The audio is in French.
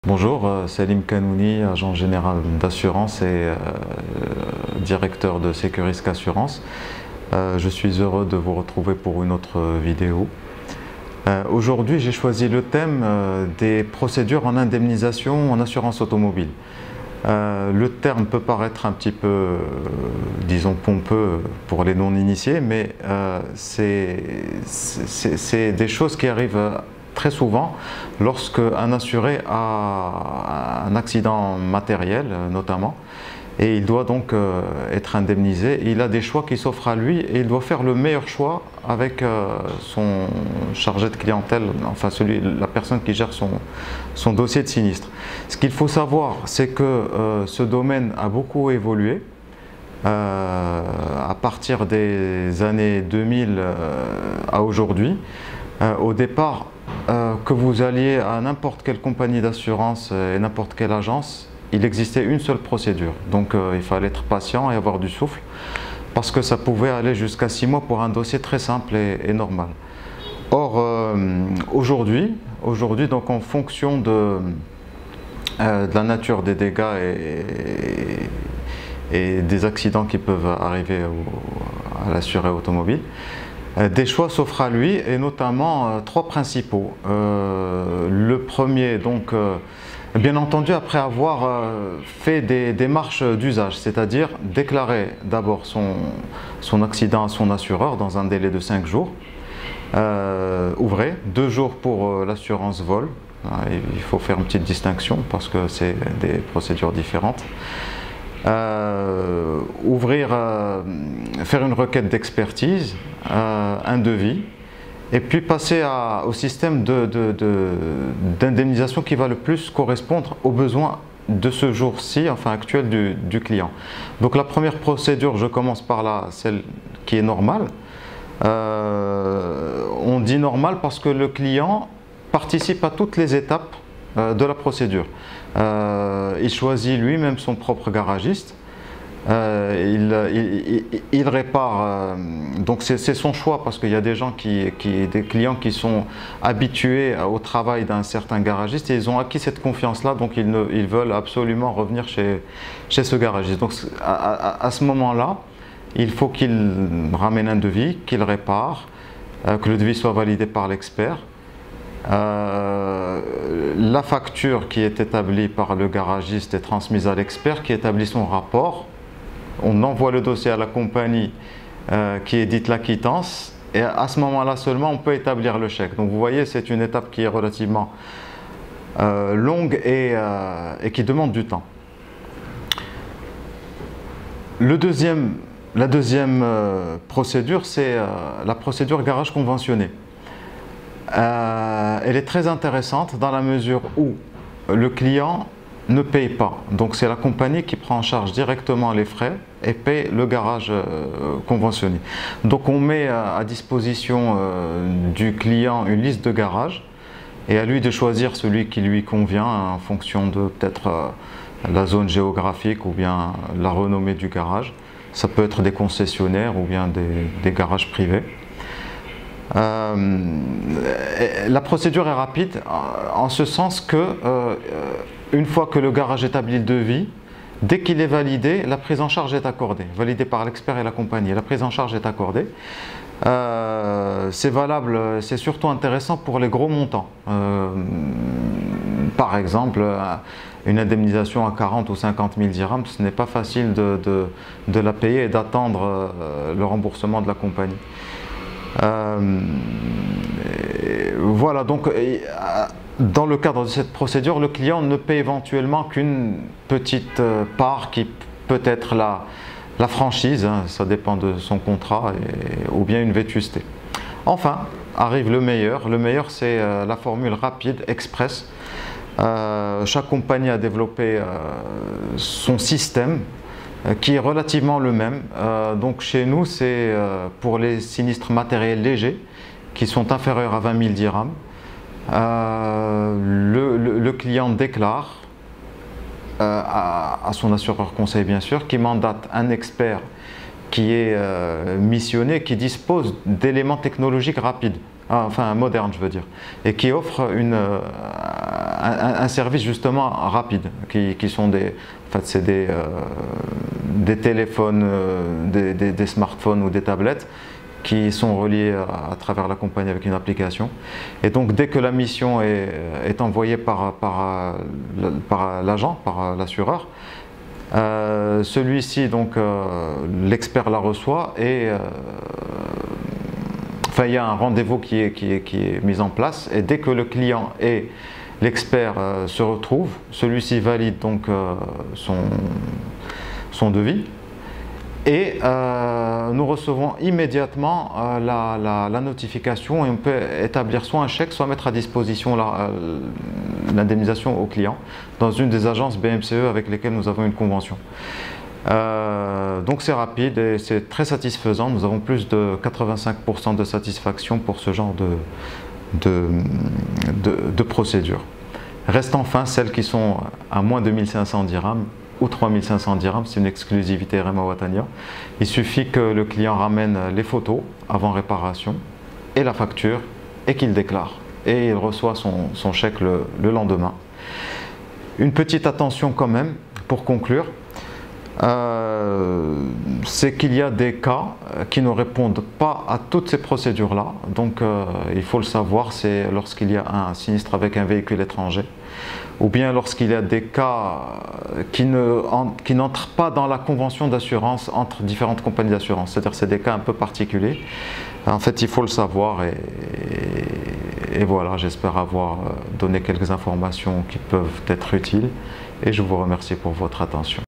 Bonjour, Salim Kanouni, agent général d'assurance et directeur de Securisk Assurance. Je suis heureux de vous retrouver pour une autre vidéo. Aujourd'hui, j'ai choisi le thème des procédures en indemnisation en assurance automobile. Le terme peut paraître un petit peu, disons, pompeux pour les non-initiés, mais c'est des choses qui arrivent très souvent lorsque un assuré a un accident matériel notamment, et il doit donc être indemnisé. Il a des choix qui s'offrent à lui et il doit faire le meilleur choix avec son chargé de clientèle, enfin la personne qui gère son dossier de sinistre. Ce qu'il faut savoir, c'est que ce domaine a beaucoup évolué à partir des années 2000 à aujourd'hui. Au départ, que vous alliez à n'importe quelle compagnie d'assurance et n'importe quelle agence, il existait une seule procédure. Donc il fallait être patient et avoir du souffle, parce que ça pouvait aller jusqu'à 6 mois pour un dossier très simple et normal. Or, aujourd'hui, donc en fonction de la nature des dégâts et des accidents qui peuvent arriver à l'assuré automobile, des choix s'offrent à lui, et notamment trois principaux. Le premier, donc, bien entendu, après avoir fait des démarches d'usage, c'est-à-dire déclarer d'abord son accident à son assureur dans un délai de 5 jours, ouvrez, 2 jours pour l'assurance vol. Il faut faire une petite distinction parce que c'est des procédures différentes. Faire une requête d'expertise, un devis, et puis passer au système d'indemnisation qui va le plus correspondre aux besoins de ce jour-ci, enfin actuel du client. Donc la première procédure, je commence par celle qui est normale. On dit normale parce que le client participe à toutes les étapes de la procédure. Il choisit lui-même son propre garagiste, il répare, donc c'est son choix, parce qu'il y a des clients qui sont habitués au travail d'un certain garagiste et ils ont acquis cette confiance-là, donc ils veulent absolument revenir chez ce garagiste. Donc à ce moment-là, il faut qu'il ramène un devis, qu'il répare, que le devis soit validé par l'expert. La facture qui est établie par le garagiste est transmise à l'expert qui établit son rapport. On envoie le dossier à la compagnie qui édite la quittance, et à ce moment-là seulement on peut établir le chèque. Donc vous voyez, c'est une étape qui est relativement longue et qui demande du temps. La deuxième procédure, c'est la procédure garage conventionné. Elle est très intéressante dans la mesure où le client ne paye pas. Donc c'est la compagnie qui prend en charge directement les frais et paye le garage conventionné. Donc on met à disposition du client une liste de garages, et à lui de choisir celui qui lui convient en fonction de peut-être la zone géographique ou bien la renommée du garage. Ça peut être des concessionnaires ou bien des garages privés. La procédure est rapide en ce sens que une fois que le garage établit le devis, dès qu'il est validé, la prise en charge est accordée, validée par l'expert et la compagnie. La prise en charge est accordée. C'est valable, c'est surtout intéressant pour les gros montants. Par exemple, une indemnisation à 40 ou 50 000 dirhams, ce n'est pas facile de la payer et d'attendre le remboursement de la compagnie. Voilà, donc dans le cadre de cette procédure, le client ne paie éventuellement qu'une petite part qui peut être la franchise, hein, ça dépend de son contrat, ou bien une vétusté. Enfin, arrive le meilleur. Le meilleur, c'est la formule rapide, express. Chaque compagnie a développé son système qui est relativement le même. Donc chez nous, c'est pour les sinistres matériels légers qui sont inférieurs à 20 000 dirhams. Le client déclare à son assureur conseil, bien sûr, qui mandate un expert qui est missionné, qui dispose d'éléments technologiques rapides, enfin modernes je veux dire, et qui offre un service justement rapide, qui sont des, en fait, c'est des téléphones, des smartphones ou des tablettes qui sont reliés à travers la compagnie avec une application. Et donc dès que la mission est envoyée par l'agent, par l'assureur, celui-ci, donc l'expert la reçoit et enfin, il y a un rendez-vous qui est mis en place, et dès que le client et l'expert se retrouvent, celui-ci valide donc son devis, et nous recevons immédiatement la notification, et on peut établir soit un chèque, soit mettre à disposition l'indemnisation au client dans une des agences BMCE avec lesquelles nous avons une convention. Donc c'est rapide et c'est très satisfaisant. Nous avons plus de 85% de satisfaction pour ce genre de procédure. Restent enfin celles qui sont à moins de 1500 dirhams ou 3500 dirhams, c'est une exclusivité Rema Watania. Il suffit que le client ramène les photos avant réparation et la facture et qu'il déclare. Et il reçoit son chèque le lendemain. Une petite attention quand même pour conclure. C'est qu'il y a des cas qui ne répondent pas à toutes ces procédures-là. Donc il faut le savoir, c'est lorsqu'il y a un sinistre avec un véhicule étranger, ou bien lorsqu'il y a des cas qui n'entrent pas dans la convention d'assurance entre différentes compagnies d'assurance. C'est-à-dire c'est des cas un peu particuliers. En fait, il faut le savoir et voilà, j'espère avoir donné quelques informations qui peuvent être utiles et je vous remercie pour votre attention.